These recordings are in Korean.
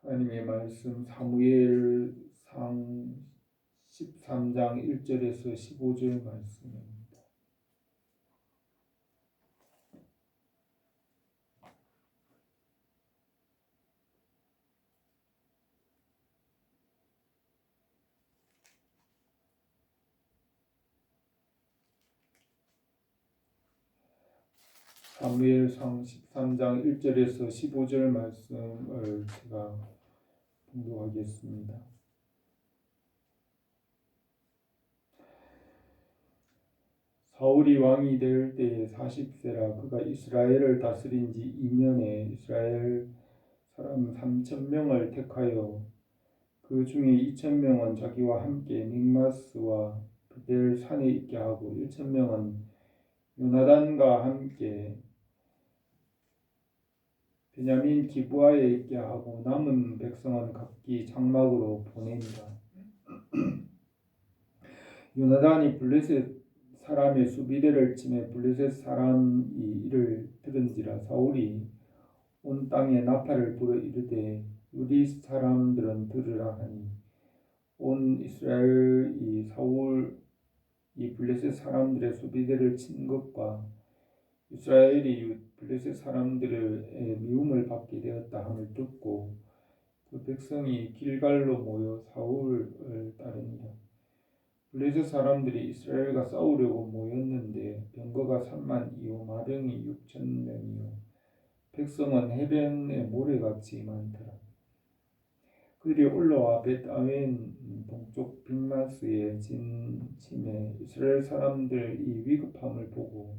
하나님의 말씀 사무엘상 13장 1절에서 15절 말씀입니다. 사무엘상 13장 1절에서 15절 말씀을 제가 봉독하겠습니다. 사울이 왕이 될 때에 40세라. 그가 이스라엘을 다스린 지 2년에 이스라엘 사람 3,000명을 택하여 그 중에 2,000명은 자기와 함께 믹마스와 브델 산에 있게 하고 1,000명은 요나단과 함께 베냐민 기브아에 있게 하고 남은 백성은 각기 장막으로 보내니라. 요나단이 블레셋 사람의 수비대를 치매 블레셋 사람이 이를 들은지라. 사울이 온 땅에 나팔을 불어 이르되 우리 사람들은 들으라 하니 온 이스라엘이 사울이 블레셋 사람들의 수비대를 친 것과 이스라엘이 블레셋 사람들의 미움을 받게 되었다 함을 듣고 그 백성이 길갈로 모여 사울을 따르니라. 블레셋 사람들이 이스라엘과 싸우려고 모였는데 병거가 30,000이요 마병이 6,000명이요 백성은 해변의 모래같이 많더라. 그들이 올라와 벳아웬 동쪽 빅마스에 진침해 이스라엘 사람들이 위급함을 보고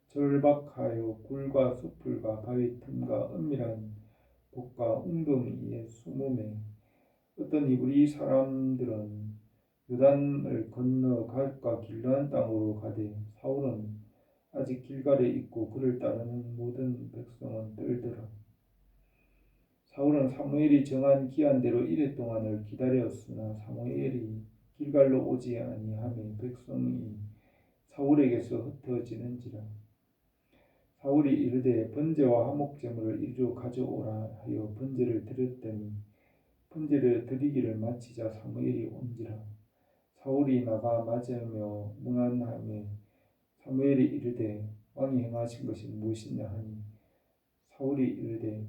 절박하여 굴과 수풀과 바위 틈과 은밀한 곳과 웅덩이에 숨음에 어떤 이브리 사람들은 요단을 건너 갓과 길르한 땅으로 가되 사울은 아직 길갈에 있고 그를 따르는 모든 백성은 떨더라. 사울은 사무엘이 정한 기한대로 이레 동안을 기다렸으나 사무엘이 길갈로 오지 아니하매 백성이 사울에게서 흩어지는지라. 사울이 이르되 번제와 화목제물을 이리로 가져오라 하여 번제를 드렸더니 번제를 드리기를 마치자 사무엘이 온지라. 사울이 나가 맞으며 문안하매 사무엘이 이르되 왕이 행하신 것이 무엇이냐 하니 사울이 이르되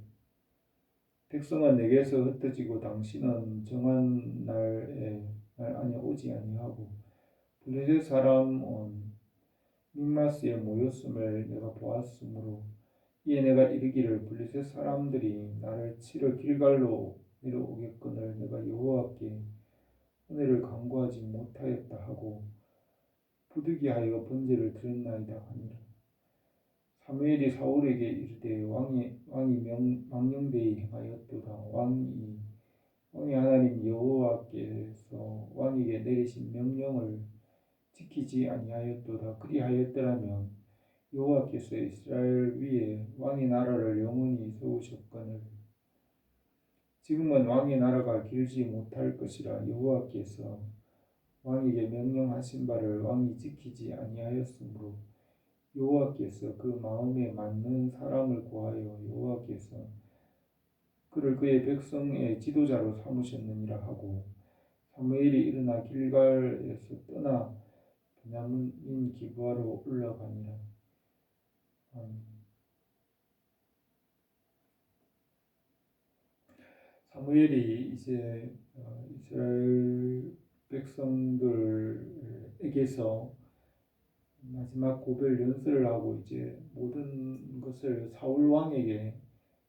백성은 내게서 흩어지고 당신은 정한 날에 안에 오지 아니하고 블레셋 사람은 믹마스에 모였음을 내가 보았으므로 이에 내가 이르기를 블레셋 사람들이 나를 치러 길갈로 내려오겠거늘 내가 여호와께 은혜를 간구하지 못하였다 하고 부득이하여 번제를 드렸나이다 하니라. 사무엘이 사울에게 이르되 왕이 망령되이 행하였도다. 왕이 하나님 여호와께서 왕에게 내리신 명령을 지키지 아니하였도다. 그리하였더라면 여호와께서 이스라엘 위에 왕의 나라를 영원히 세우셨거늘 지금은 왕의 나라가 길지 못할 것이라. 여호와께서 왕에게 명령하신 바를 왕이 지키지 아니하였으므로 여호와께서 그 마음에 맞는 사람을 구하여 여호와께서 그를 그의 백성의 지도자로 삼으셨느니라 하고 사무엘이 일어나 길갈에서 떠나 베냐민 기브아로 올라가니라. 사무엘이 이제 이스라엘 백성들에게서 마지막 고별 연설을 하고 이제 모든 것을 사울 왕에게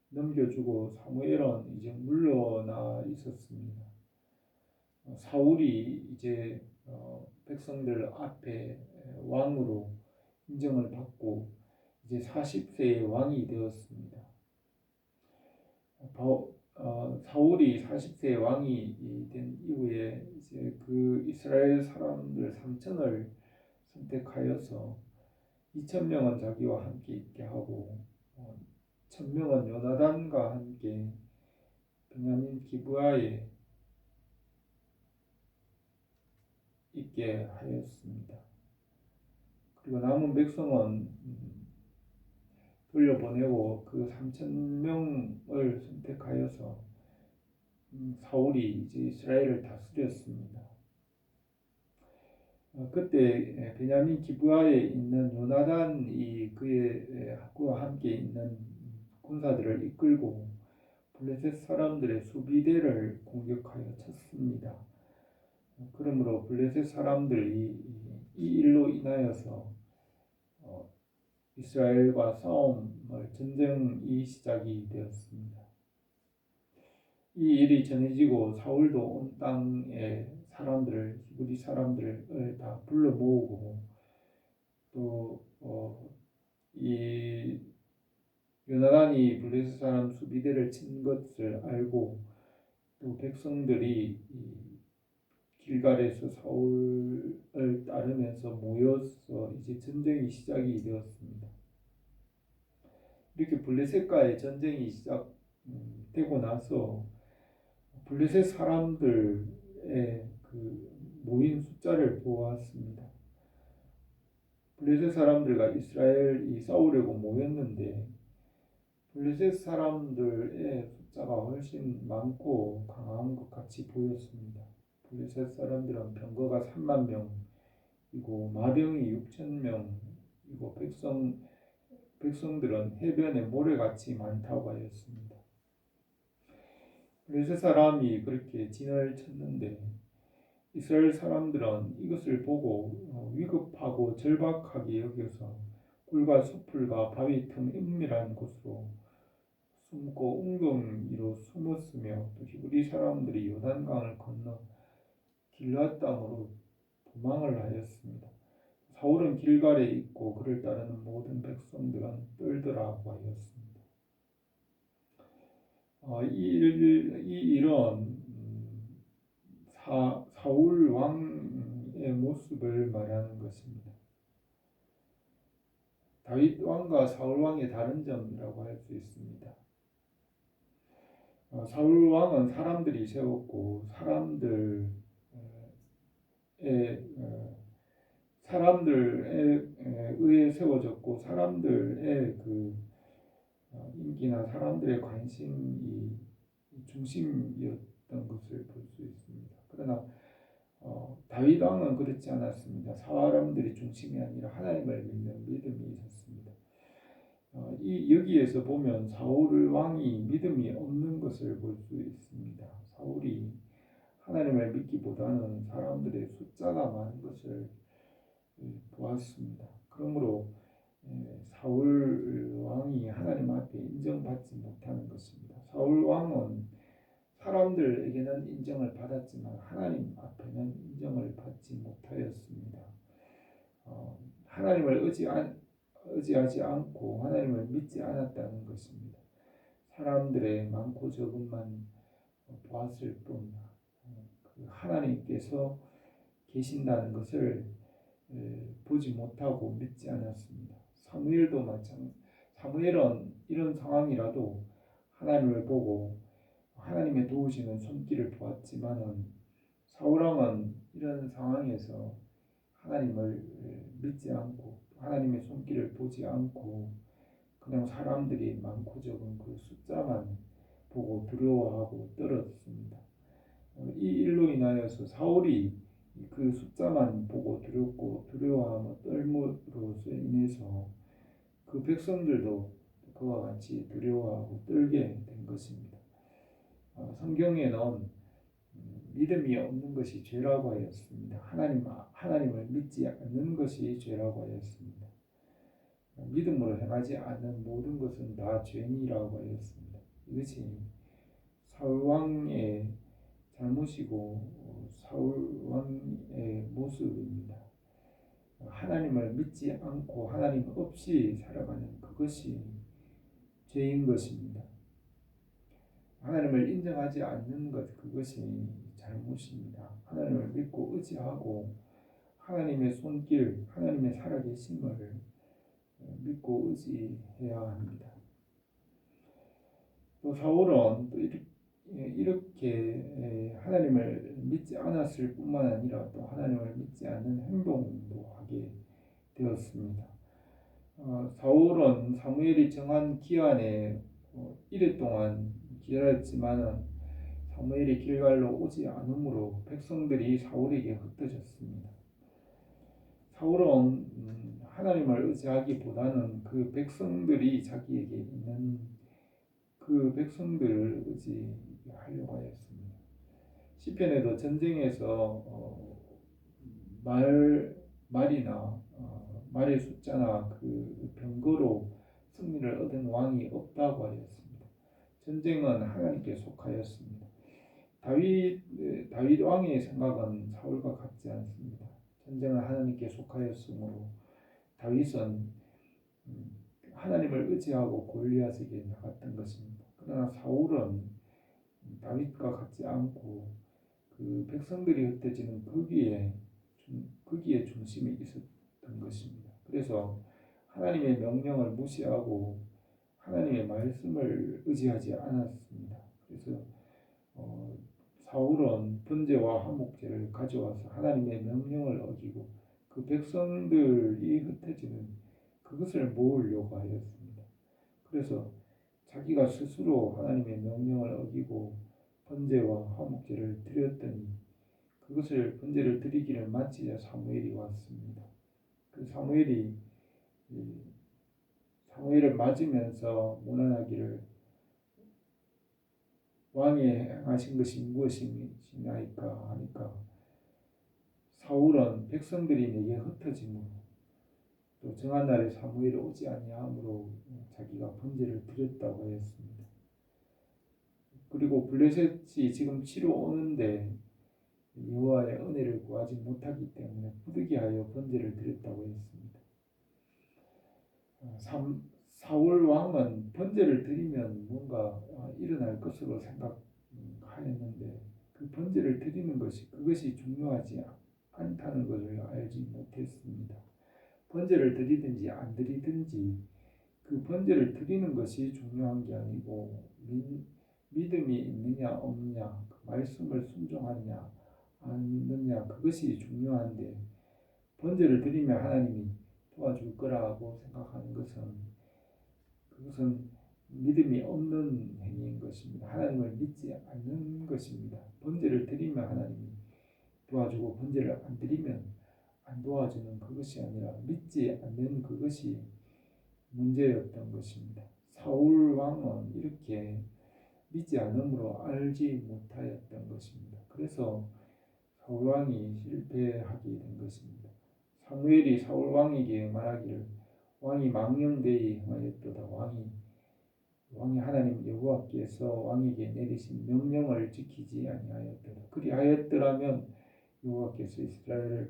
넘겨주고 사무엘은 이제 물러나 있었습니다. 사울이 이제 백성들 앞에 왕으로 인정을 받고 이제 40세의 왕이 되었습니다. 사울이 40세의 왕이 된 이후에 이제 그 이스라엘 사람들 3,000을 선택하여서 2,000명은 자기와 함께 있게 하고 1,000명은 요나단과 함께 베냐민 기브아에 있게 하였습니다. 그리고 남은 백성은 돌려보내고 그 3,000명을 선택하여서 사울이 이제 이스라엘을 다스렸습니다. 그때 베냐민 기브아에 있는 요나단이 그와 함께 있는 군사들을 이끌고 블레셋 사람들의 수비대를 공격하여 쳤습니다. 그러므로 블레셋 사람들이 이 일로 인하여서 이스라엘과 전쟁이 시작이 되었습니다. 이 일이 전해지고 사울도 온 땅의 히브리 사람들을 다 불러 모으고 이 요나단이 블레셋 사람 수비대를 친 것을 알고 또 백성들이 길갈에서 사울을 따르면서 모여서 이제 전쟁이 시작이 되었습니다. 이렇게 블레셋과의 전쟁이 시작되고 나서 블레셋 사람들의 모인 숫자를 보았습니다. 블레셋 사람들과 이스라엘이 싸우려고 모였는데 블레셋 사람들의 숫자가 훨씬 많고 강한 것 같이 보였습니다. 블레셋 사람들은 병거가 3만 명이고 마병이 6천 명이고 백성들은 해변에 모래같이 많다고 하였습니다. 블레셋 사람이 그렇게 진을 쳤는데 이스라엘 사람들은 이것을 보고 위급하고 절박하게 여겨서 꿀과 숲풀과 바위 틈 은밀한 곳으로 숨고 웅덩이로 숨었으며 또 히브리 사람들이 요단강을 건너 길앗 땅으로 도망을 하였습니다. 사울은 길갈에 있고 그를 따르는 모든 백성들은 떨더라고 하였습니다. 이 일은 사울 왕의 모습을 말하는 것입니다. 다윗 왕과 사울 왕의 다른 점이라고 할 수 있습니다. 사울 왕은 사람들이 세웠고 사람들에 의해 세워졌고 사람들의 인기나 사람들의 관심이 중심이었던 것을 볼 수 있습니다. 그러나 다윗 왕은 그렇지 않았습니다. 사람들이 중심이 아니라 하나님을 믿는 믿음이 있었습니다. 여기에서 보면 사울 왕이 믿음이 없는 것을 볼 수 있습니다. 사울이 하나님을 믿기보다는 사람들의 숫자가 많은 것을 보았습니다. 그러므로 사울 왕이 하나님 앞에 인정받지 못하는 것입니다. 사울 왕은 사람들에게는 인정을 받았지만 하나님 앞에는 인정을 받지 못하였습니다. 하나님을 의지하지 않고 하나님을 믿지 않았다는 것입니다. 사람들의 많고 적음만 보았을 뿐 하나님께서 계신다는 것을 보지 못하고 믿지 않았습니다. 사무엘도 마찬가지입니다. 사무엘은 이런 상황이라도 하나님을 보고 하나님의 도우시는 손길을 보았지만은 사울왕은 이런 상황에서 하나님을 믿지 않고 하나님의 손길을 보지 않고 그냥 사람들이 많고 적은 그 숫자만 보고 두려워하고 떨었습니다. 이 일로 인하여서 사울이 그 숫자만 보고 두렵고 두려워하며 떨므로써 인해서 그 백성들도 그와 같이 두려워하고 떨게 된 것입니다. 성경에는 믿음이 없는 것이 죄라고 하였습니다. 하나님을 믿지 않는 것이 죄라고 하였습니다. 믿음으로 행하지 않는 모든 것은 다 죄니라고 하였습니다. 이것이 사울왕의 잘못이고 사울왕의 모습입니다. 하나님을 믿지 않고 하나님 없이 살아가는 그것이 죄인 것입니다. 하나님을 인정하지 않는 것 그것이 잘못입니다. 하나님을 믿고 의지하고 하나님의 손길, 하나님의 살아계심을 믿고 의지해야 합니다. 또 사울은 또 이렇게 하나님을 믿지 않았을 뿐만 아니라 또 하나님을 믿지 않는 행동도 하게 되었습니다. 사울은 사무엘이 정한 기한에 이랫동안 기다렸지만은 사무엘이 길갈로 오지 않으므로 백성들이 사울에게 흩어졌습니다. 사울은 하나님을 의지하기보다는 그 백성들이 자기에게 있는 그 백성들을 의지하려고 하였습니다. 시편에도 전쟁에서 말이나 말의 숫자나 그 병거로 승리를 얻은 왕이 없다고 하였습니다. 전쟁은 하나님께 속하였습니다. 다윗 왕의 생각은 사울과 같지 않습니다. 전쟁은 하나님께 속하였으므로 다윗은 하나님을 의지하고 골리앗에게 나갔던 것입니다. 그러나 사울은 다윗과 같지 않고 그 백성들이 흩어지는 거기에 중심이 있었던 것입니다. 그래서 하나님의 명령을 무시하고 하나님의 말씀을 의지하지 않았습니다. 그래서 사울은 번제와 화목제를 가져와서 하나님의 명령을 어기고 그 백성들이 흩어지는 그것을 모으려고 하였습니다. 그래서 자기가 스스로 하나님의 명령을 어기고 번제와 화목제를 드렸더니 그것을 번제를 드리기를 마치자 사무엘이 왔습니다. 그 사무엘을 맞으면서 문안하기를 왕이 행하신 것이 무엇이냐이까 하니까 사울은 백성들이 내게 흩어짐으로 또 정한 날에 사무엘이 오지 아니하므로 자기가 번제를 드렸다고 하였습니다. 그리고 블레셋이 지금 치러 오는데 여호와의 은혜를 구하지 못하기 때문에 부득이하여 번제를 드렸다고 했습니다. 사울 왕은 번제를 드리면 뭔가 일어날 것으로 생각하였는데 그 번제를 드리는 그것이 중요하지 않다는 것을 알지 못했습니다. 번제를 드리든지 안 드리든지 그 번제를 드리는 것이 중요한 게 아니고 믿음이 있느냐 없느냐, 그 말씀을 순종하느냐 않느냐 그것이 중요한데 번제를 드리면 하나님이 도와줄 거라고 생각하는 그것은 믿음이 없는 행위인 것입니다. 하나님을 믿지 않는 것입니다. 번제를 드리면 하나님이 도와주고 번제를 안 드리면 안 도와주는 그것이 아니라 믿지 않는 그것이 문제였던 것입니다. 사울 왕은 이렇게 믿지 않음으로 알지 못하였던 것입니다. 그래서 사울 왕이 실패하게 된 것입니다. 사무엘이 사울 왕에게 말하기를 왕이 망령되이 행하였도다. 왕이 하나님 여호와께서 왕에게 내리신 명령을 지키지 아니하였도다. 그리하였더라면 여호와께서 이스라엘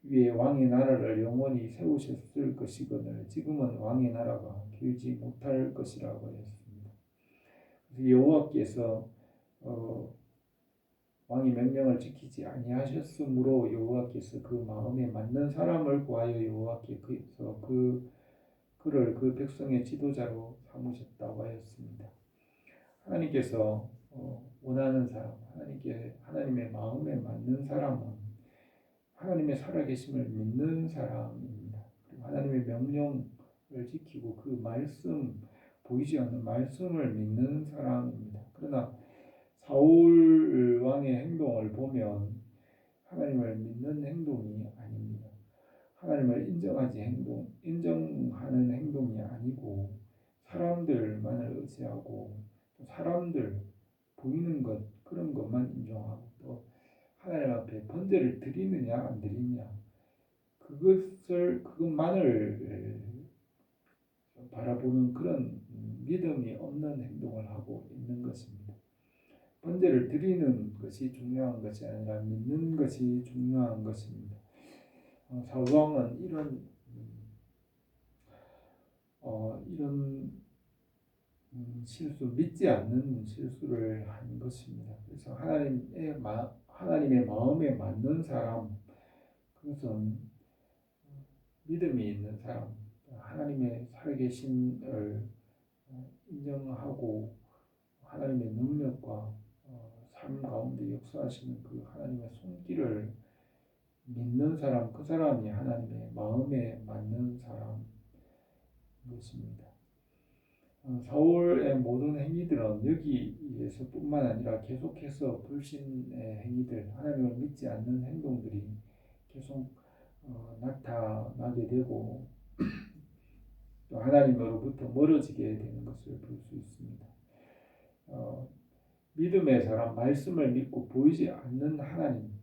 위에 왕의 나라를 영원히 세우셨을 것이거늘 지금은 왕의 나라가 길지 못할 것이라고 하였습니다. 그래서 여호와께서 왕이 명령을 지키지 아니하셨으므로 여호와께서 그 마음에 맞는 사람을 구하여 여호와께서 그를 그 백성의 지도자로 삼으셨다고 하였습니다. 하나님께서 원하는 사람, 하나님의 마음에 맞는 사람은 하나님의 살아계심을 믿는 사람입니다. 그리고 하나님의 명령을 지키고 그 말씀, 보이지 않는 말씀을 믿는 사람입니다. 그러나 사울 왕의 행동을 보면 하나님을 믿는 행동이 아닙니다. 하나님을 인정하는 행동이 아니고 사람들만을 의지하고 사람들 보이는 것 그런 것만 인정하고 또 하나님 앞에 번제를 드리느냐 안 드리느냐 그것만을 바라보는 그런 믿음이 없는 행동을 하고 있는 것입니다. 번제를 드리는 것이 중요한 것이 아니라 믿는 것이 중요한 것입니다. 사울 왕은 이런 믿지 않는 실수를 한 것입니다. 그래서 하나님의 마음에 맞는 사람, 그것은 믿음이 있는 사람, 하나님의 살아계심을 인정하고 하나님의 능력과 삶 가운데 역사하시는 그 하나님의 손길을 믿는 사람, 그 사람이 하나님의 마음에 맞는 사람 것입니다. 사울의 모든 행위들은 여기에서뿐만 아니라 계속해서 불신의 행위들, 하나님을 믿지 않는 행동들이 계속 나타나게 되고 또 하나님으로부터 멀어지게 되는 것을 볼 수 있습니다. 믿음의 사람, 말씀을 믿고 보이지 않는 하나님,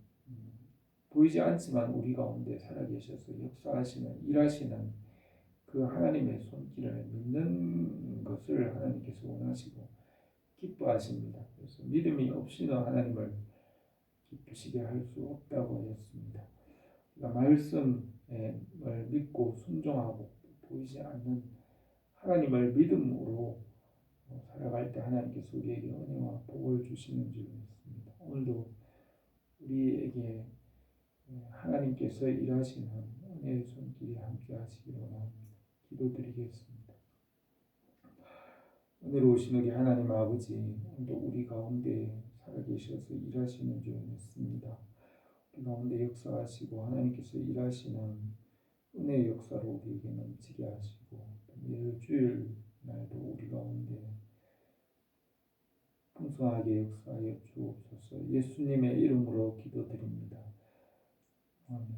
보이지 않지만 우리 가운데 살아계셔서 역사하시는, 일하시는 그 하나님의 손길을 믿는 것을 하나님께서 원하시고 기뻐하십니다. 그래서 믿음이 없이는 하나님을 기쁘시게 할 수 없다고 했습니다. 그러니까 말씀을 믿고 순종하고 보이지 않는 하나님을 믿음으로 살아갈 때 하나님께서 우리에게 은혜와 복을 주시는 줄 믿습니다. 오늘도 우리에게 하나님께서 일하시는 은혜의 손길이 함께 하시기를 원합니다. 기도드리겠습니다. 은혜로우신 우리 하나님 아버지, 오늘도 우리 가운데 살아계셔서 일하시는 줄 믿습니다. 우리 가운데 역사하시고 하나님께서 일하시는 은혜의 역사로 우리에게 넘치게 하시고 매일 주일 날도 우리 가운데 풍성하게 역사하여 주옵소서. 예수님의 이름으로 기도드립니다. 아멘.